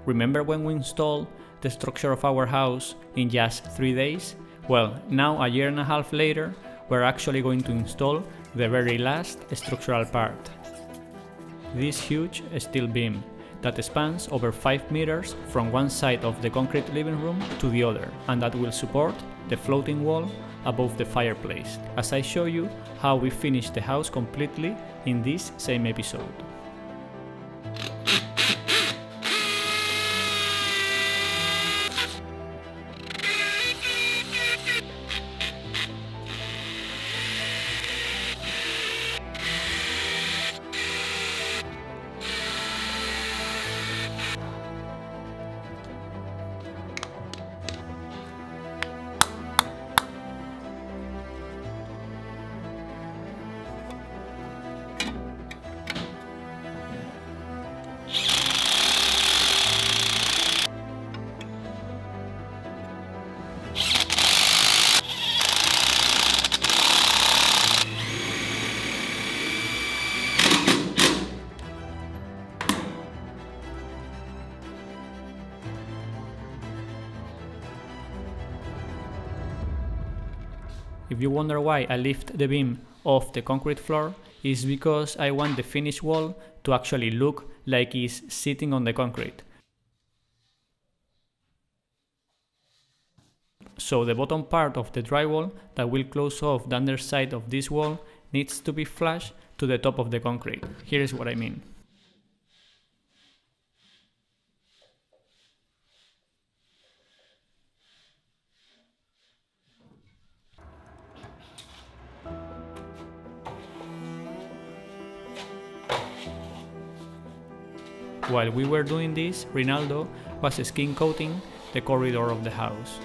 Remember when we installed the structure of our house in just 3 days? Well, now a year and a half later, we're actually going to install the very last structural part. This huge steel beam that spans over 5 meters from one side of the concrete living room to the other, and that will support the floating wall above the fireplace, as I show you how we finished the house completely in this same episode. If you wonder why I lift the beam off the concrete floor, it's because I want the finished wall to actually look like it's sitting on the concrete. So the bottom part of the drywall that will close off the underside of this wall needs to be flush to the top of the concrete. Here's what I mean. While we were doing this, Rinaldo was skin coating the corridor of the house.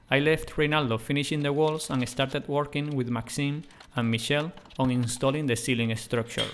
I left Rinaldo finishing the walls and started working with Maxime and Michelle on installing the ceiling structure.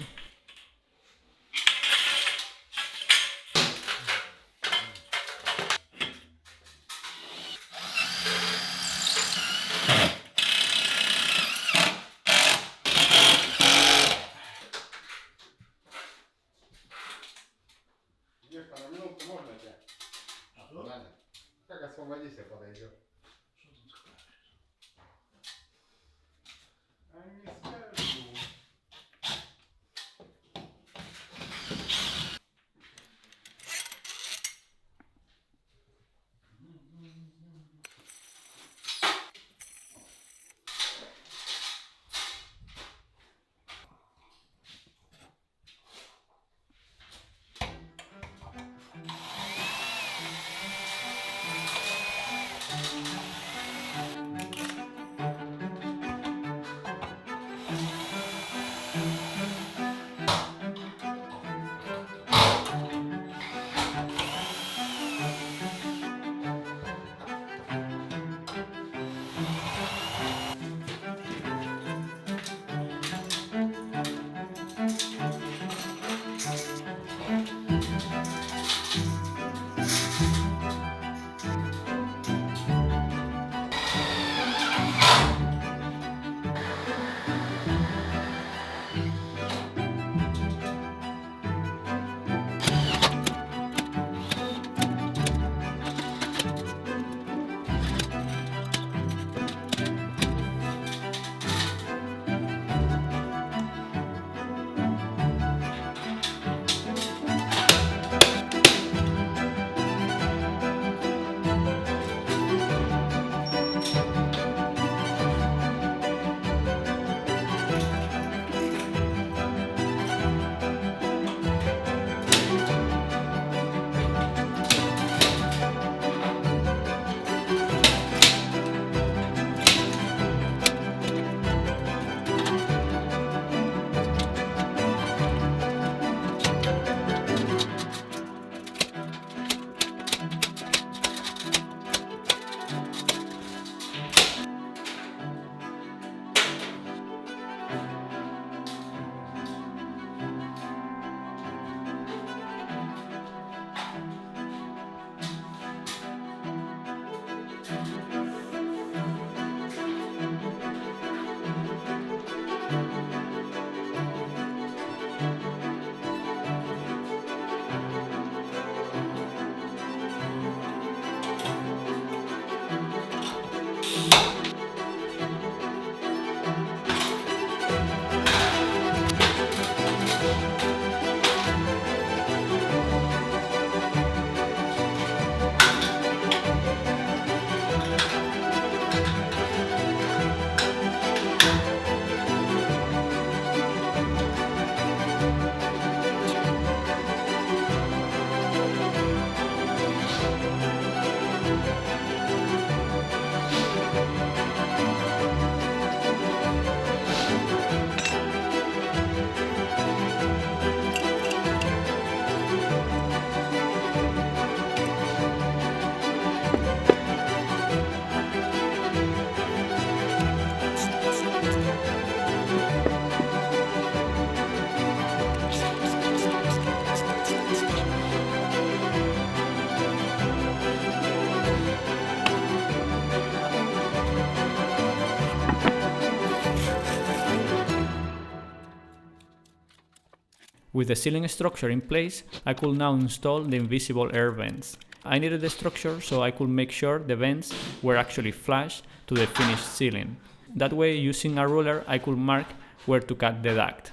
With the ceiling structure in place, I could now install the invisible air vents. I needed the structure so I could make sure the vents were actually flush to the finished ceiling. That way, using a ruler, I could mark where to cut the duct.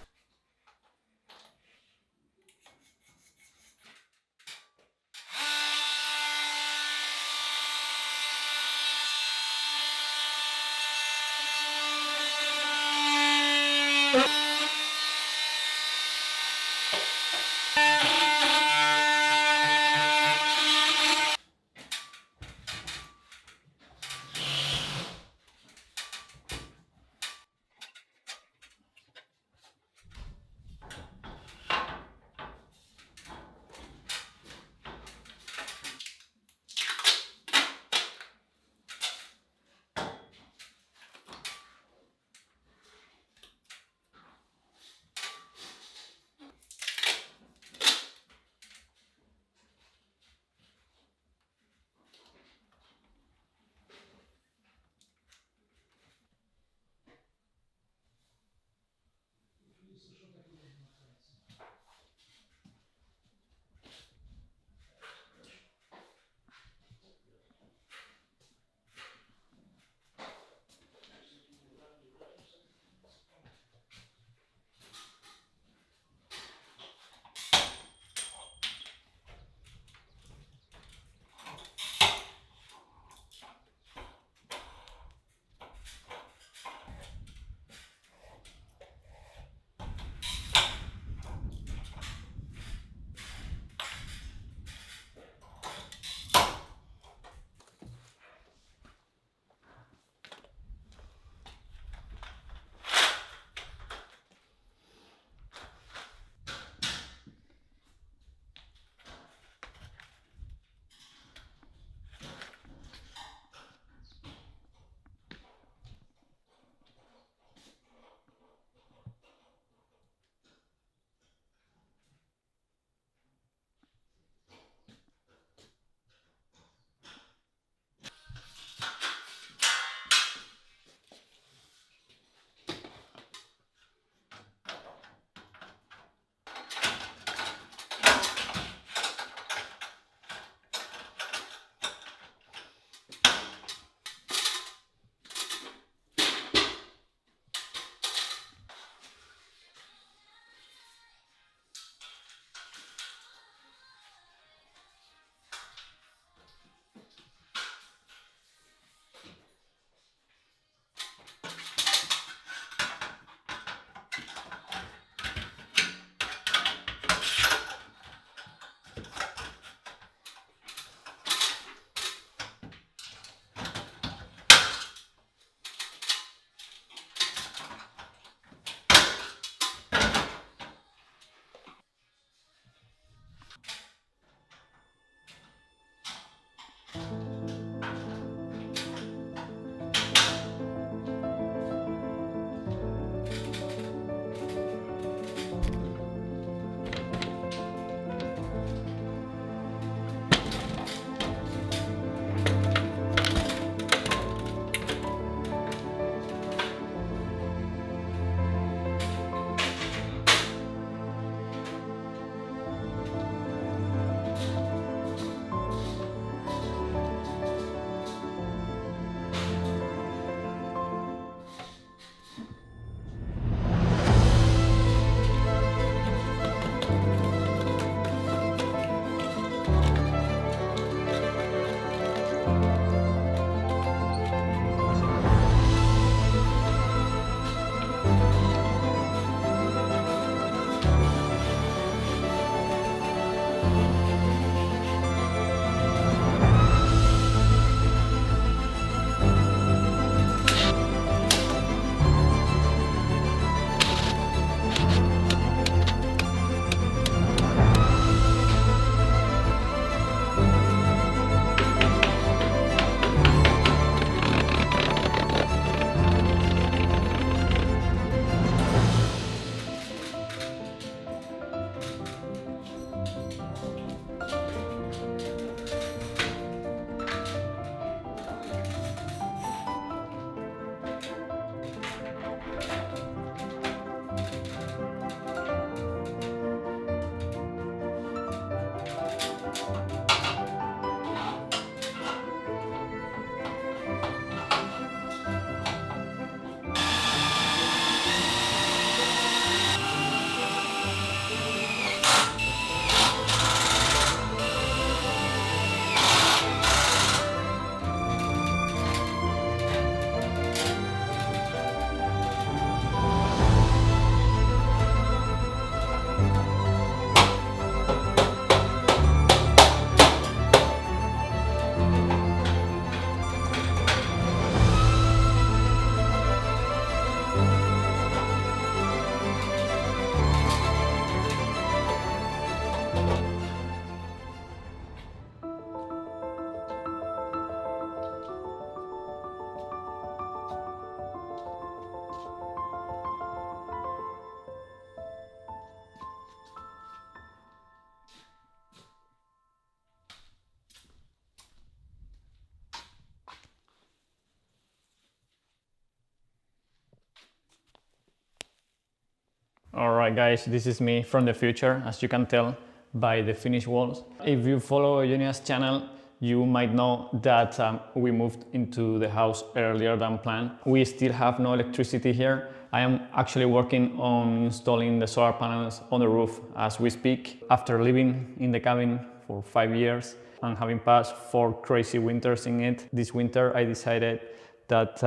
Alright guys, this is me from the future, as you can tell by the finished walls. If you follow Eugenia's channel, you might know that we moved into the house earlier than planned. We still have no electricity here. I am actually working on installing the solar panels on the roof as we speak. After living in the cabin for 5 years and having passed 4 crazy winters in it, this winter I decided that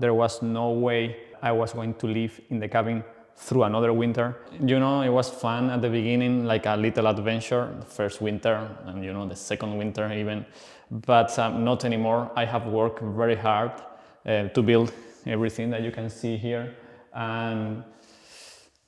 there was no way I was going to live in the cabin through another winter. You know, it was fun at the beginning, like a little adventure, the first winter and you know, the second winter even, but not anymore. I have worked very hard to build everything that you can see here, and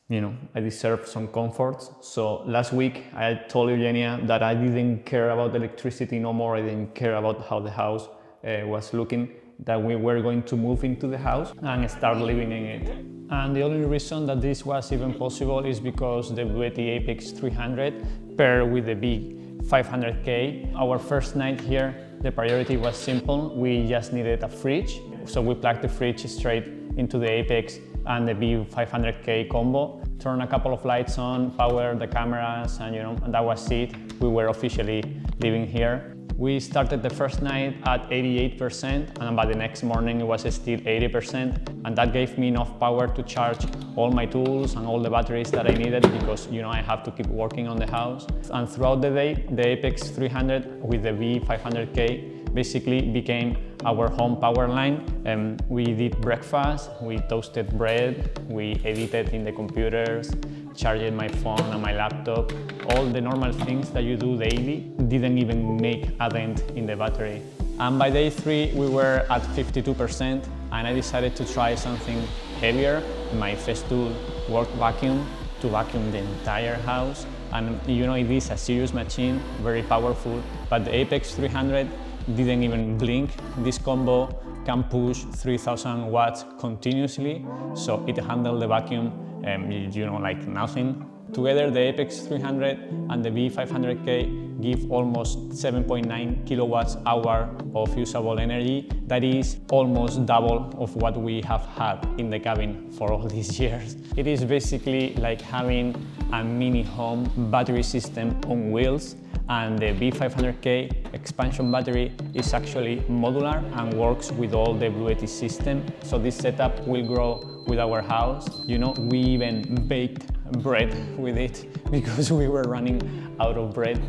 you know, I deserve some comforts. So last week I told Eugenia that I didn't care about electricity no more. I didn't care about how the house was looking, that we were going to move into the house and start living in it. And the only reason that this was even possible is because the Bluetti Apex 300 paired with the big 500K. Our first night here, the priority was simple. We just needed a fridge. So we plugged the fridge straight into the Apex and the big 500K combo. Turn a couple of lights on, power the cameras, and you know, and that was it. We were officially living here. We started the first night at 88%, and by the next morning it was still 80%, and that gave me enough power to charge all my tools and all the batteries that I needed, because you know, I have to keep working on the house. And throughout the day, the Apex 300 with the V500K basically became our home power line. We did breakfast, we toasted bread, we edited in the computers, charged my phone and my laptop. All the normal things that you do daily didn't even make a dent in the battery. And by day 3 we were at 52%, and I decided to try something heavier, my Festool work vacuum, to vacuum the entire house. And you know, it is a serious machine, very powerful, but the Apex 300 didn't even blink. This combo can push 3000 watts continuously, so it handled the vacuum you know, like nothing. Together, the Apex 300 and the V500K give almost 7.9 kilowatts hour of usable energy. That is almost double of what we have had in the cabin for all these years. It is basically like having a mini home battery system on wheels, and the V500K expansion battery is actually modular and works with all the Bluetti system. So this setup will grow with our house. You know, we even baked bread with it because we were running out of bread.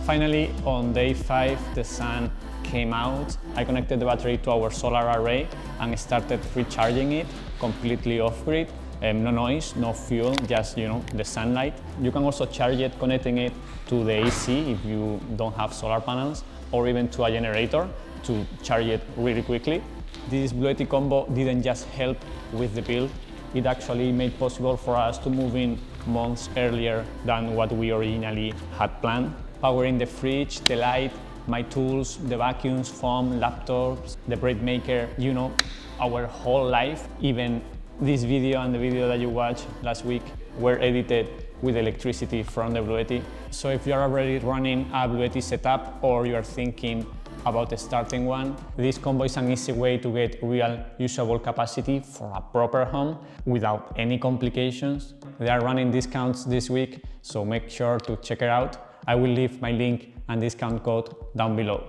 Finally, on day 5, the sun came out. I connected the battery to our solar array and started recharging it completely off-grid. No noise, no fuel, just you know, the sunlight. You can also charge it connecting it to the AC if you don't have solar panels, or even to a generator to charge it really quickly. This Bluetti combo didn't just help with the build, it actually made possible for us to move in months earlier than what we originally had planned. Powering the fridge, the light, my tools, the vacuums, foam, laptops, the bread maker, you know, our whole life. Even this video and the video that you watched last week were edited with electricity from the Bluetti. So if you are already running a Bluetti setup, or you are thinking about starting one, this combo is an easy way to get real usable capacity for a proper home without any complications. They are running discounts this week, so make sure to check it out. I will leave my link and discount code down below.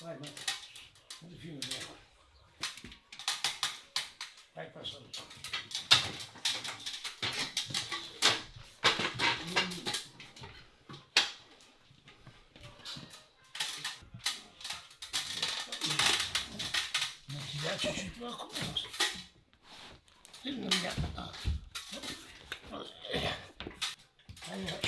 Vai, vai. Onde filme dela? Vai passando. Non ti piace ci può cosa. E non mi ha... Allora.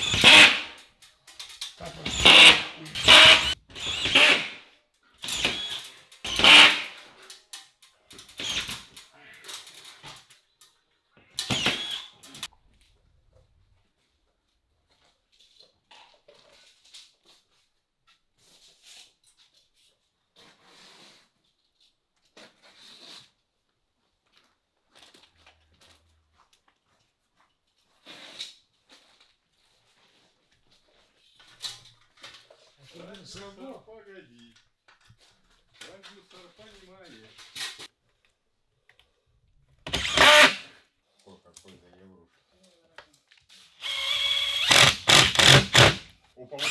Слабо. Погоди. Продюсер понимает. О, какой заевруш. Опа, вот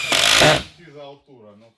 это за алтура, ну